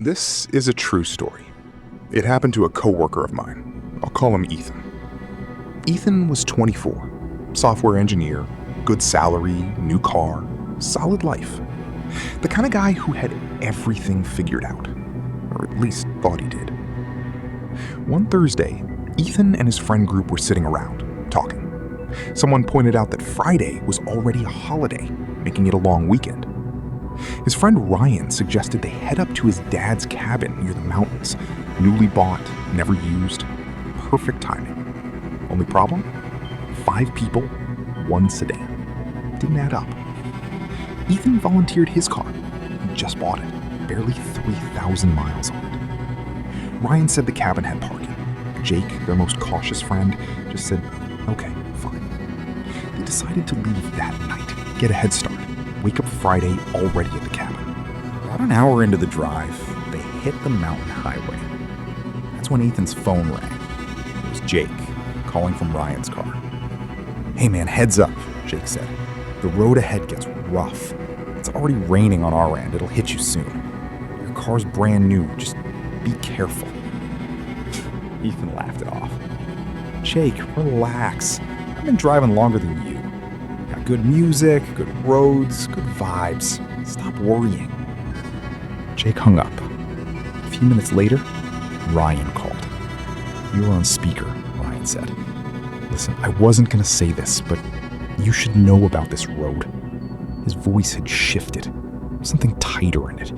This is a true story. It happened to a coworker of mine. I'll call him Ethan. Ethan was 24, software engineer, good salary, new car, solid life. The kind of guy who had everything figured out, or at least thought he did. One Thursday, Ethan and his friend group were sitting around, talking. Someone pointed out that Friday was already a holiday, making it a long weekend. His friend Ryan suggested they head up to his dad's cabin near the mountains, newly bought, never used, perfect timing. Only problem? 5 people, 1 sedan. Didn't add up. Ethan volunteered his car. He just bought it, barely 3,000 miles on it. Ryan said the cabin had parking. Jake, their most cautious friend, just said, okay, fine. They decided to leave that night, get a head start, wake up Friday already at the cabin. About an hour into the drive, they hit the mountain highway. That's when Ethan's phone rang. It was Jake, calling from Ryan's car. Hey man, heads up, Jake said. The road ahead gets rough. It's already raining on our end. It'll hit you soon. Your car's brand new. Just be careful. Ethan laughed it off. Jake, relax. I've been driving longer than you. Got good music, good roads, good vibes. Stop worrying. Jake hung up. A few minutes later, Ryan called. You were on speaker, Ryan said. Listen, I wasn't going to say this, but you should know about this road. His voice had shifted. Something tighter in it.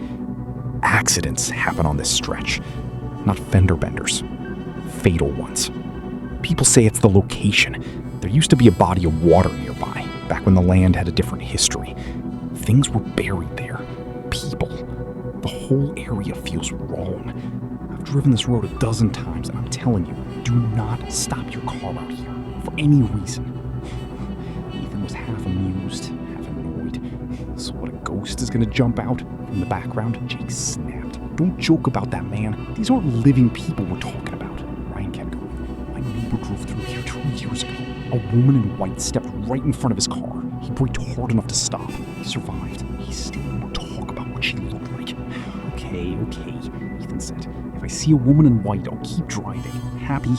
Accidents happen on this stretch. Not fender benders. Fatal ones. People say it's the location. There used to be a body of water nearby, back when the land had a different history. Things were buried there. People. The whole area feels wrong. I've driven this road a dozen times, and I'm telling you, do not stop your car out here, for any reason. Ethan was half amused, half annoyed. So what, a ghost is gonna jump out from the background? Jake snapped. Don't joke about that, man. These aren't living people we're talking about. Ryan kept going. My neighbor drove through here 2 years ago. A woman in white stepped right in front of his car. He braked hard enough to stop. He survived. He still won't talk about what she looked like. Okay, Ethan said. If I see a woman in white, I'll keep driving. Happy?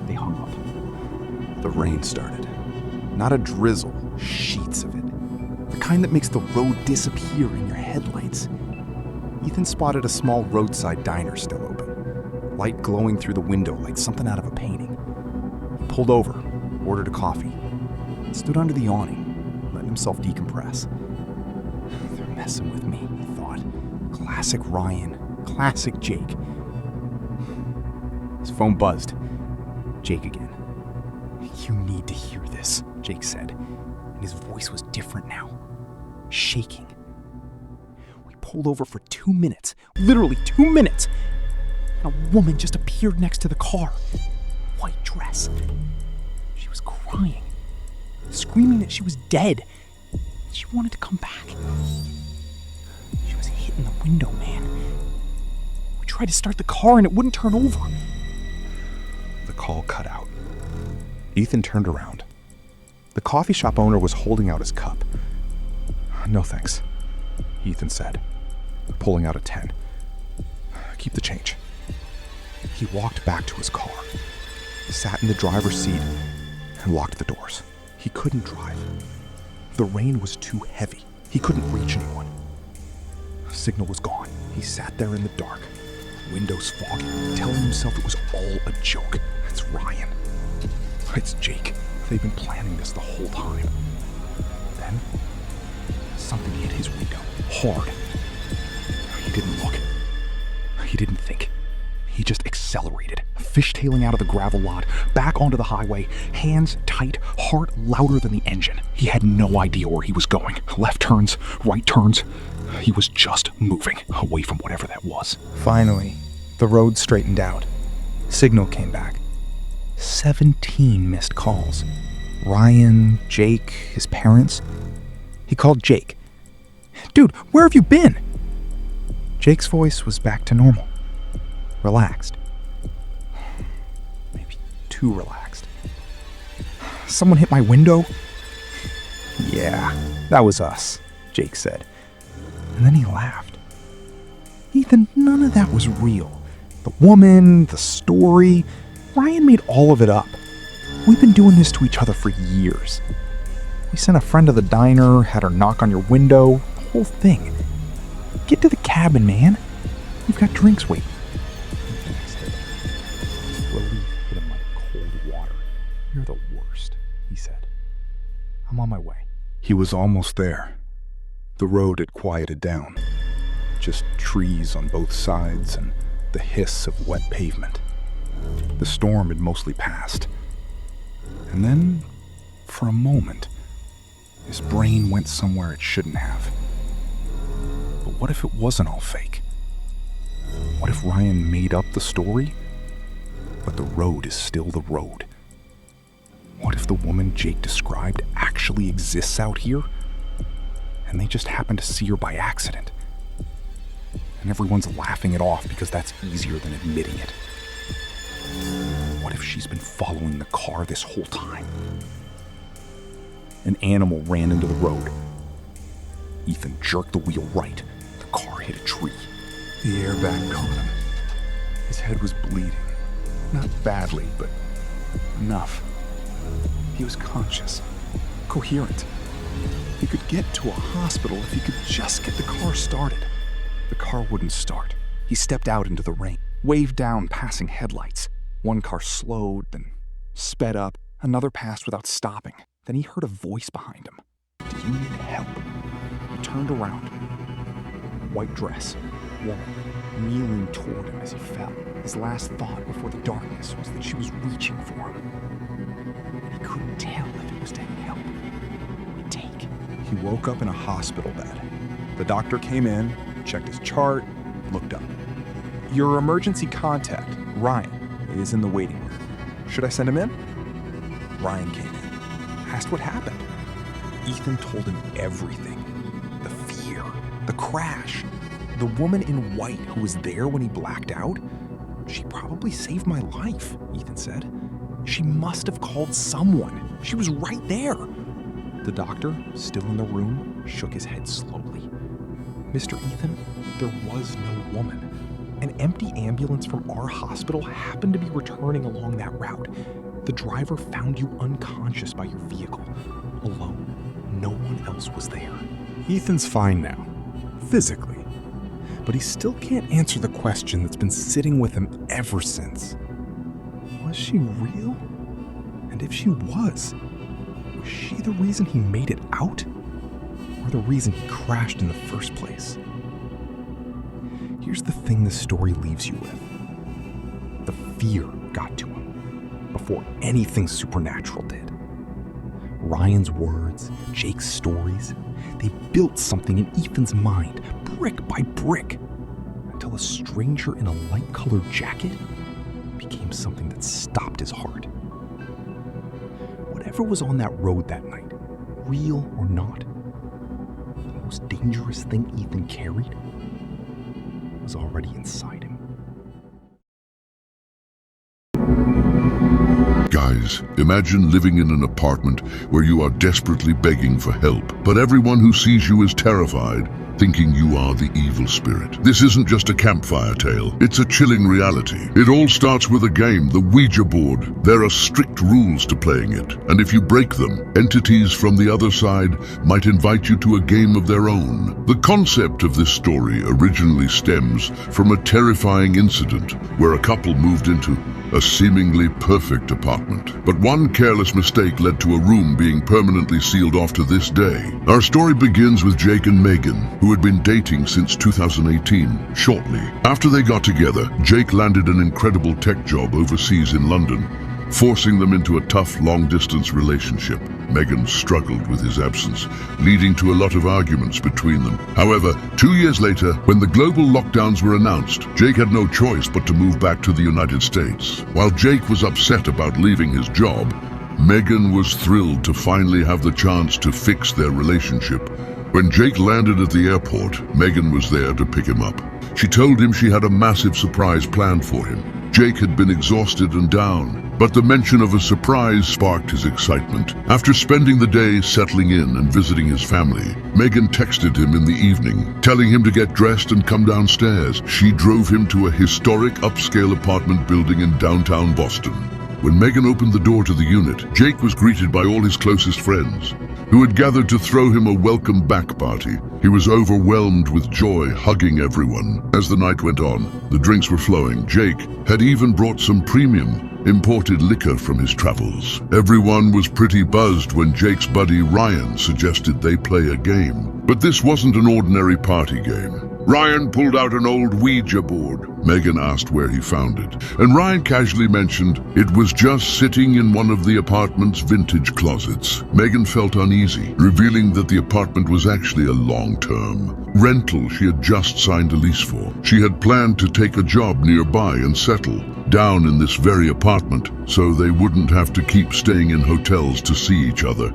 They hung up. The rain started. Not a drizzle, sheets of it. The kind that makes the road disappear in your headlights. Ethan spotted a small roadside diner still open, light glowing through the window like something out of a painting. He pulled over, ordered a coffee, stood under the awning, letting himself decompress. They're messing with me, he thought. Classic Ryan, classic Jake. His phone buzzed. Jake again. You need to hear this, Jake said, and his voice was different now, shaking. We pulled over for 2 minutes, literally 2 minutes, and a woman just appeared next to the car. White dress. She was crying, screaming that she was dead. She wanted to come back. She was hitting the window, man. We tried to start the car and it wouldn't turn over. The call cut out. Ethan turned around. The coffee shop owner was holding out his cup. No thanks, Ethan said, pulling out a 10. Keep the change. He walked back to his car, sat in the driver's seat, and locked the doors. He couldn't drive. The rain was too heavy. He couldn't reach anyone. Signal was gone. He sat there in the dark, windows foggy, telling himself it was all a joke. It's Ryan. It's Jake. They've been planning this the whole time. Then, something hit his window, hard. He didn't look. He didn't think. He just accelerated, fishtailing out of the gravel lot, back onto the highway, hands tight, heart louder than the engine. He had no idea where he was going. Left turns, right turns. He was just moving away from whatever that was. Finally, the road straightened out. Signal came back. 17 missed calls. Ryan, Jake, his parents. He called Jake. Dude, where have you been? Jake's voice was back to normal. Relaxed. Maybe too relaxed. Someone hit my window? Yeah, that was us, Jake said. And then he laughed. Ethan, none of that was real. The woman, the story, Ryan made all of it up. We've been doing this to each other for years. We sent a friend to the diner, had her knock on your window, the whole thing. Get to the cabin, man. We've got drinks waiting. Relief hit him like cold water. You're the worst, he said. I'm on my way. He was almost there. The road had quieted down. Just trees on both sides and the hiss of wet pavement. The storm had mostly passed. And then, for a moment, his brain went somewhere it shouldn't have. But what if it wasn't all fake? What if Ryan made up the story? But the road is still the road. What if the woman Jake described actually exists out here? And they just happened to see her by accident? And everyone's laughing it off because that's easier than admitting it. What if she's been following the car this whole time? An animal ran into the road. Ethan jerked the wheel right. The car hit a tree. The airbag caught him. His head was bleeding. Not badly, but enough. He was conscious, coherent. He could get to a hospital if he could just get the car started. The car wouldn't start. He stepped out into the rain, waved down passing headlights. One car slowed, then sped up. Another passed without stopping. Then he heard a voice behind him. "Do you need help?" He turned around. White dress, woman, kneeling toward him as he fell. His last thought before the darkness was that she was reaching for him. He couldn't tell if it was to help or take. He woke up in a hospital bed. The doctor came in, checked his chart, looked up. "Your emergency contact, Ryan, is in the waiting room. Should I send him in?" Ryan came in, asked what happened. Ethan told him everything. The fear, the crash, the woman in white who was there when he blacked out. "She probably saved my life," Ethan said. "She must have called someone. She was right there." The doctor, still in the room, shook his head slowly. "Mr. Ethan, there was no woman. An empty ambulance from our hospital happened to be returning along that route. The driver found you unconscious by your vehicle, alone. No one else was there." Ethan's fine now, physically, but he still can't answer the question that's been sitting with him ever since. Was she real? And if she was she the reason he made it out? Or the reason he crashed in the first place? Here's the thing this story leaves you with. The fear got to him before anything supernatural did. Ryan's words, Jake's stories, they built something in Ethan's mind, brick by brick, until a stranger in a light-colored jacket became something that stopped his heart. Whatever was on that road that night, real or not, the most dangerous thing Ethan carried was already inside him. Guys, imagine living in an apartment where you are desperately begging for help, but everyone who sees you is terrified, thinking you are the evil spirit. This isn't just a campfire tale, it's a chilling reality. It all starts with a game, the Ouija board. There are strict rules to playing it, and if you break them, entities from the other side might invite you to a game of their own. The concept of this story originally stems from a terrifying incident where a couple moved into a seemingly perfect apartment. But one careless mistake led to a room being permanently sealed off to this day. Our story begins with Jake and Megan, who had been dating since 2018. Shortly after they got together, Jake landed an incredible tech job overseas in London, forcing them into a tough long-distance relationship. Megan struggled with his absence, leading to a lot of arguments between them. However, 2 years later, when the global lockdowns were announced, Jake had no choice but to move back to the United States. While Jake was upset about leaving his job, Megan was thrilled to finally have the chance to fix their relationship. When Jake landed at the airport, Megan was there to pick him up. She told him she had a massive surprise planned for him. Jake had been exhausted and down, But the mention of a surprise sparked his excitement. After spending the day settling in and visiting his family, Megan texted him in the evening, telling him to get dressed and come downstairs. She drove him to a historic upscale apartment building in downtown Boston. When Megan opened the door to the unit, Jake was greeted by all his closest friends, who had gathered to throw him a welcome back party. He was overwhelmed with joy, hugging everyone. As the night went on, the drinks were flowing. Jake had even brought some premium, imported liquor from his travels. Everyone was pretty buzzed when Jake's buddy Ryan suggested they play a game. But this wasn't an ordinary party game. Ryan pulled out an old Ouija board. Megan asked where he found it, and Ryan casually mentioned it was just sitting in one of the apartment's vintage closets. Megan felt uneasy, revealing that the apartment was actually a long-term rental she had just signed a lease for. She had planned to take a job nearby and settle down in this very apartment so they wouldn't have to keep staying in hotels to see each other.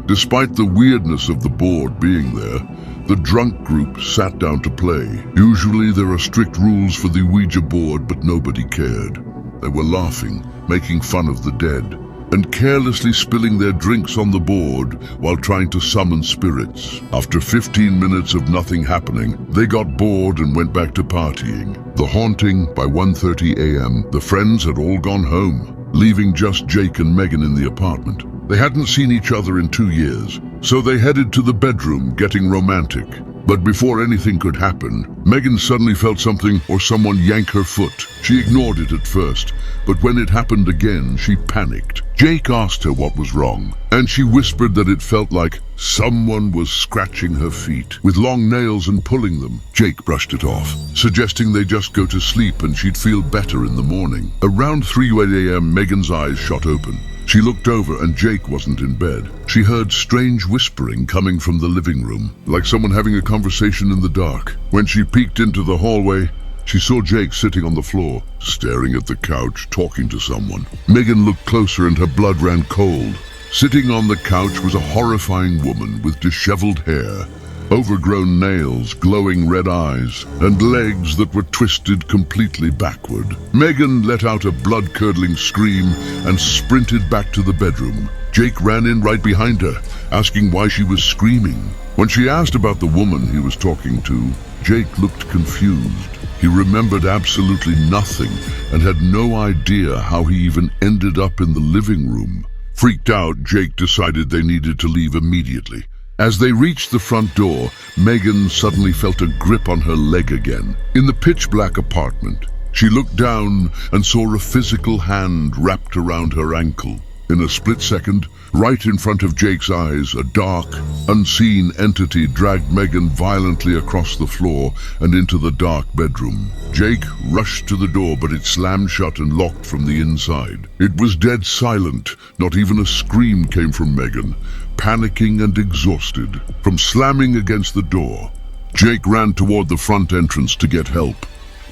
Despite the weirdness of the board being there, the drunk group sat down to play. Usually there are strict rules for the Ouija board, but nobody cared. They were laughing, making fun of the dead, and carelessly spilling their drinks on the board while trying to summon spirits. After 15 minutes of nothing happening, they got bored and went back to partying. The haunting, by 1:30 a.m., the friends had all gone home, leaving just Jake and Megan in the apartment. They hadn't seen each other in 2 years, so they headed to the bedroom, getting romantic. But before anything could happen, Megan suddenly felt something or someone yank her foot. She ignored it at first, but when it happened again, she panicked. Jake asked her what was wrong, and she whispered that it felt like someone was scratching her feet with long nails and pulling them. Jake brushed it off, suggesting they just go to sleep and she'd feel better in the morning. Around 3 a.m., Megan's eyes shot open. She looked over and Jake wasn't in bed. She heard strange whispering coming from the living room, like someone having a conversation in the dark. When she peeked into the hallway, she saw Jake sitting on the floor, staring at the couch, talking to someone. Megan looked closer and her blood ran cold. Sitting on the couch was a horrifying woman with disheveled hair, overgrown nails, glowing red eyes, and legs that were twisted completely backward. Megan let out a blood-curdling scream and sprinted back to the bedroom. Jake ran in right behind her, asking why she was screaming. When she asked about the woman he was talking to, Jake looked confused. He remembered absolutely nothing and had no idea how he even ended up in the living room. Freaked out, Jake decided they needed to leave immediately. As they reached the front door, Megan suddenly felt a grip on her leg again. In the pitch-black apartment, she looked down and saw a physical hand wrapped around her ankle. In a split second, right in front of Jake's eyes, a dark, unseen entity dragged Megan violently across the floor and into the dark bedroom. Jake rushed to the door, but it slammed shut and locked from the inside. It was dead silent. Not even a scream came from Megan, panicking and exhausted from slamming against the door. Jake ran toward the front entrance to get help,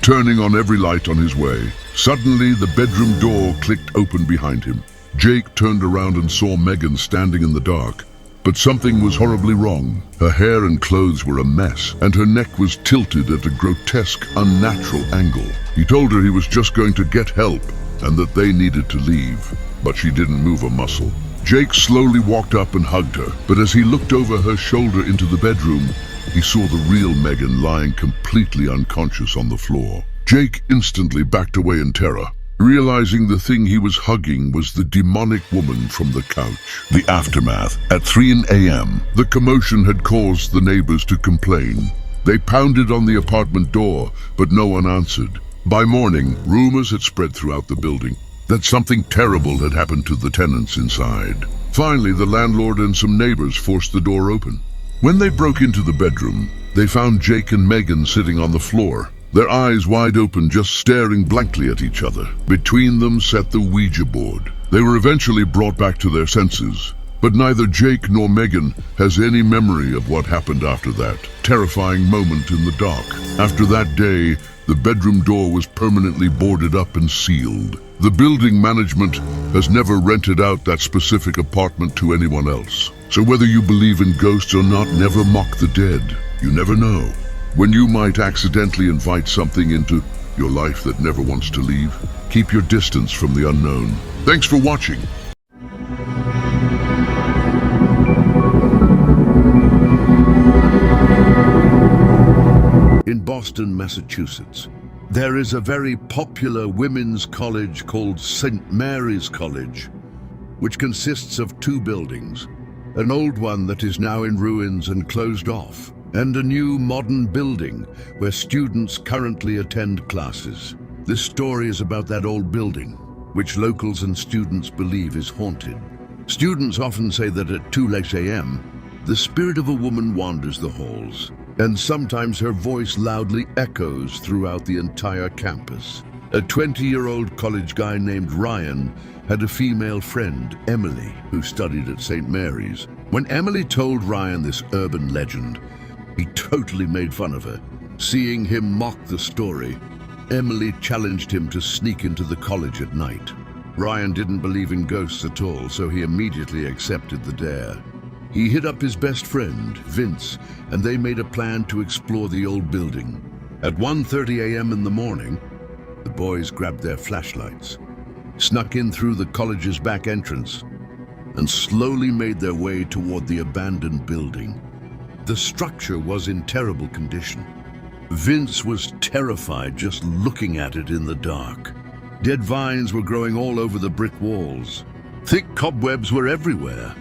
turning on every light on his way. Suddenly, the bedroom door clicked open behind him. Jake turned around and saw Megan standing in the dark. But something was horribly wrong. Her hair and clothes were a mess, and her neck was tilted at a grotesque, unnatural angle. He told her he was just going to get help and that they needed to leave, but she didn't move a muscle. Jake slowly walked up and hugged her, but as he looked over her shoulder into the bedroom, he saw the real Megan lying completely unconscious on the floor. Jake instantly backed away in terror, realizing the thing he was hugging was the demonic woman from the couch. The aftermath. At 3 a.m., the commotion had caused the neighbors to complain. They pounded on the apartment door, but no one answered. By morning, rumors had spread throughout the building that something terrible had happened to the tenants inside. Finally, the landlord and some neighbors forced the door open. When they broke into the bedroom, they found Jake and Megan sitting on the floor, their eyes wide open, just staring blankly at each other. Between them sat the Ouija board. They were eventually brought back to their senses, but neither Jake nor Megan has any memory of what happened after that terrifying moment in the dark. After that day, the bedroom door was permanently boarded up and sealed. The building management has never rented out that specific apartment to anyone else. So whether you believe in ghosts or not, never mock the dead. You never know when you might accidentally invite something into Your life that never wants to leave? Keep your distance from the unknown. Thanks for watching. In Boston, Massachusetts, there is a very popular women's college called St. Mary's College, which consists of two buildings, an old one that is now in ruins and closed off, and a new modern building where students currently attend classes. This story is about that old building, which locals and students believe is haunted. Students often say that at 2 a.m., the spirit of a woman wanders the halls, and sometimes her voice loudly echoes throughout the entire campus. A 20-year-old college guy named Ryan had a female friend, Emily, who studied at St. Mary's. When Emily told Ryan this urban legend, he totally made fun of her. Seeing him mock the story, Emily challenged him to sneak into the college at night. Ryan didn't believe in ghosts at all, so he immediately accepted the dare. He hit up his best friend, Vince, and they made a plan to explore the old building. At 1:30 a.m. in the morning, the boys grabbed their flashlights, snuck in through the college's back entrance, and slowly made their way toward the abandoned building. The structure was in terrible condition. Vince was terrified just looking at it in the dark. Dead vines were growing all over the brick walls. Thick cobwebs were everywhere,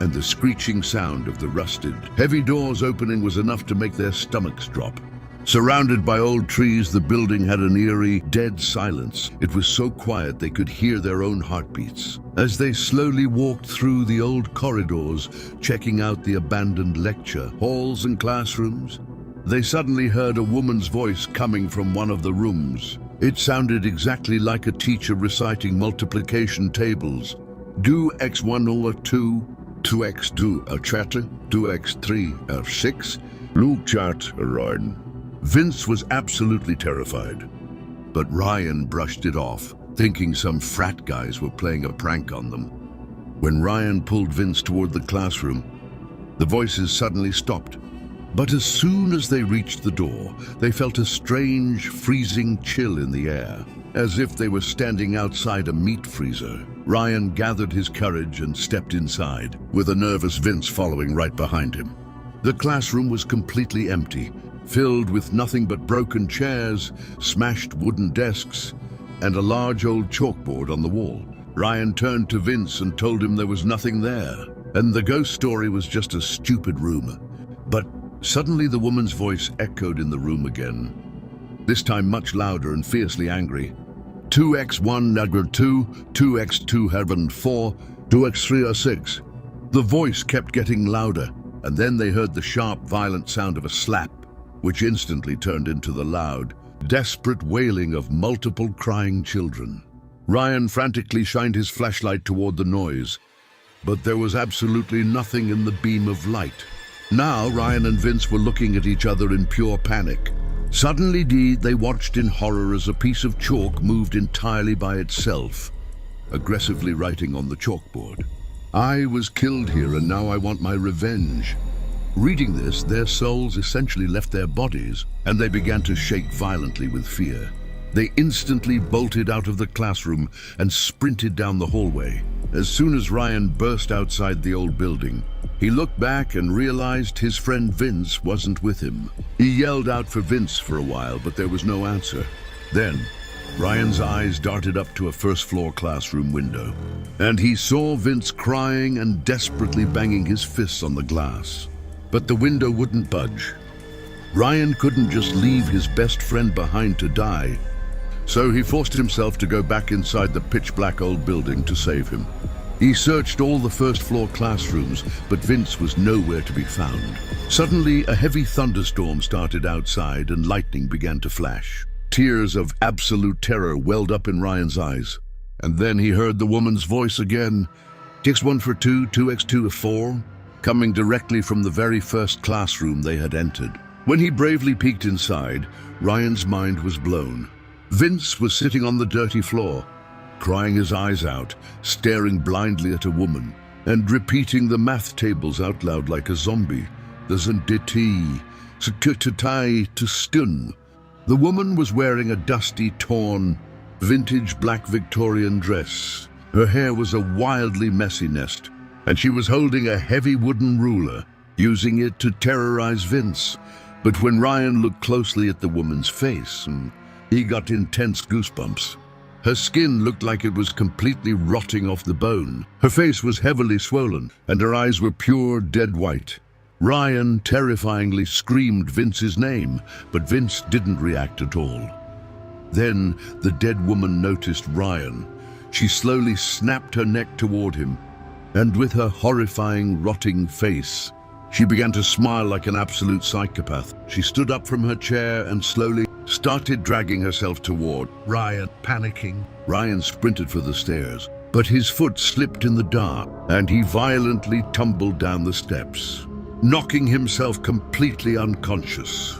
and the screeching sound of the rusted, heavy doors opening was enough to make their stomachs drop. Surrounded by old trees, the building had an eerie, dead silence. It was so quiet they could hear their own heartbeats. As they slowly walked through the old corridors, checking out the abandoned lecture halls and classrooms, they suddenly heard a woman's voice coming from one of the rooms. It sounded exactly like a teacher reciting multiplication tables. Do x1 over 2, 2x2 are 4, 2x3 are 6, look chart around. Vince was absolutely terrified, but Ryan brushed it off, thinking some frat guys were playing a prank on them. When Ryan pulled Vince toward the classroom, the voices suddenly stopped. But as soon as they reached the door, they felt a strange, freezing chill in the air, as if they were standing outside a meat freezer. Ryan gathered his courage and stepped inside, with a nervous Vince following right behind him. The classroom was completely empty, filled with nothing but broken chairs, smashed wooden desks, and a large old chalkboard on the wall. Ryan turned to Vince and told him there was nothing there, and the ghost story was just a stupid rumor. But suddenly the woman's voice echoed in the room again, this time much louder and fiercely angry. 2x1 nagger 2, 2x2 heaven 4, 2x3 are 6. The voice kept getting louder, and then they heard the sharp, violent sound of a slap, which instantly turned into the loud, desperate wailing of multiple crying children. Ryan frantically shined his flashlight toward the noise, but there was absolutely nothing in the beam of light. Now Ryan and Vince were looking at each other in pure panic. Suddenly, they watched in horror as a piece of chalk moved entirely by itself, aggressively writing on the chalkboard. I was killed here and now I want my revenge. Reading this, their souls essentially left their bodies, and they began to shake violently with fear. They instantly bolted out of the classroom and sprinted down the hallway. As soon as Ryan burst outside the old building, he looked back and realized his friend Vince wasn't with him. He yelled out for Vince for a while, but there was no answer. Then, Ryan's eyes darted up to a first-floor classroom window, and he saw Vince crying and desperately banging his fists on the glass. But the window wouldn't budge. Ryan couldn't just leave his best friend behind to die, so he forced himself to go back inside the pitch-black old building to save him. He searched all the first-floor classrooms, but Vince was nowhere to be found. Suddenly, a heavy thunderstorm started outside and lightning began to flash. Tears of absolute terror welled up in Ryan's eyes. And then he heard the woman's voice again. 2x1 for 2, 2x2 for 4, coming directly from the very first classroom they had entered. When he bravely peeked inside, Ryan's mind was blown. Vince was sitting on the dirty floor, crying his eyes out, staring blindly at a woman, and repeating the math tables out loud like a zombie. There's an DT, to stun. The woman was wearing a dusty, torn, vintage black Victorian dress. Her hair was a wildly messy nest, and she was holding a heavy wooden ruler, using it to terrorize Vince. But when Ryan looked closely at the woman's face, he got intense goosebumps. Her skin looked like it was completely rotting off the bone. Her face was heavily swollen, and her eyes were pure dead white. Ryan terrifyingly screamed Vince's name, but Vince didn't react at all. Then the dead woman noticed Ryan. She slowly snapped her neck toward him, and with her horrifying, rotting face, she began to smile like an absolute psychopath. She stood up from her chair and slowly started dragging herself toward Ryan, panicking. Ryan sprinted for the stairs, but his foot slipped in the dark, and he violently tumbled down the steps, knocking himself completely unconscious.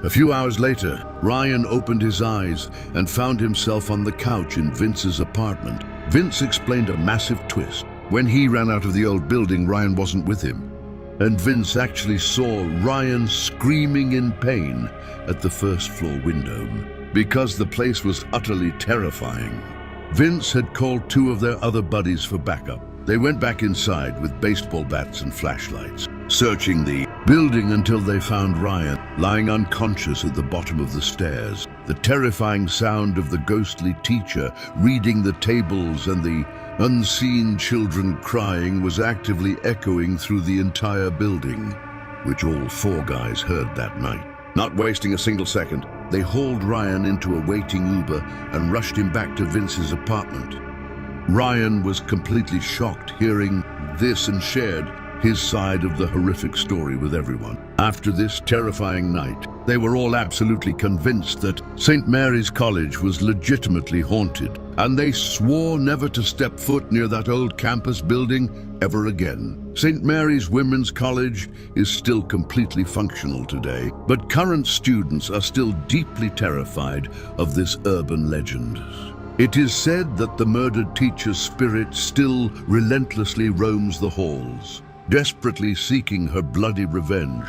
A few hours later, Ryan opened his eyes and found himself on the couch in Vince's apartment. Vince explained a massive twist. When he ran out of the old building, Ryan wasn't with him, and Vince actually saw Ryan screaming in pain at the first floor window. Because the place was utterly terrifying, Vince had called two of their other buddies for backup. They went back inside with baseball bats and flashlights, searching the building until they found Ryan lying unconscious at the bottom of the stairs. The terrifying sound of the ghostly teacher reading the tables and the unseen children crying was actively echoing through the entire building, which all four guys heard that night. Not wasting a single second, they hauled Ryan into a waiting Uber and rushed him back to Vince's apartment. Ryan was completely shocked hearing this and shared his side of the horrific story with everyone. After this terrifying night, they were all absolutely convinced that St. Mary's College was legitimately haunted, and they swore never to step foot near that old campus building ever again. St. Mary's Women's College is still completely functional today, but current students are still deeply terrified of this urban legend. It is said that the murdered teacher's spirit still relentlessly roams the halls, desperately seeking her bloody revenge.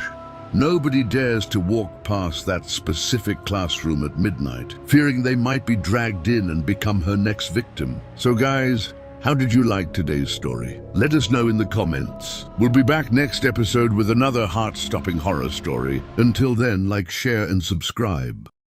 Nobody dares to walk past that specific classroom at midnight, fearing they might be dragged in and become her next victim. So guys, how did you like today's story? Let us know in the comments. We'll be back next episode with another heart-stopping horror story. Until then, like, share, and subscribe.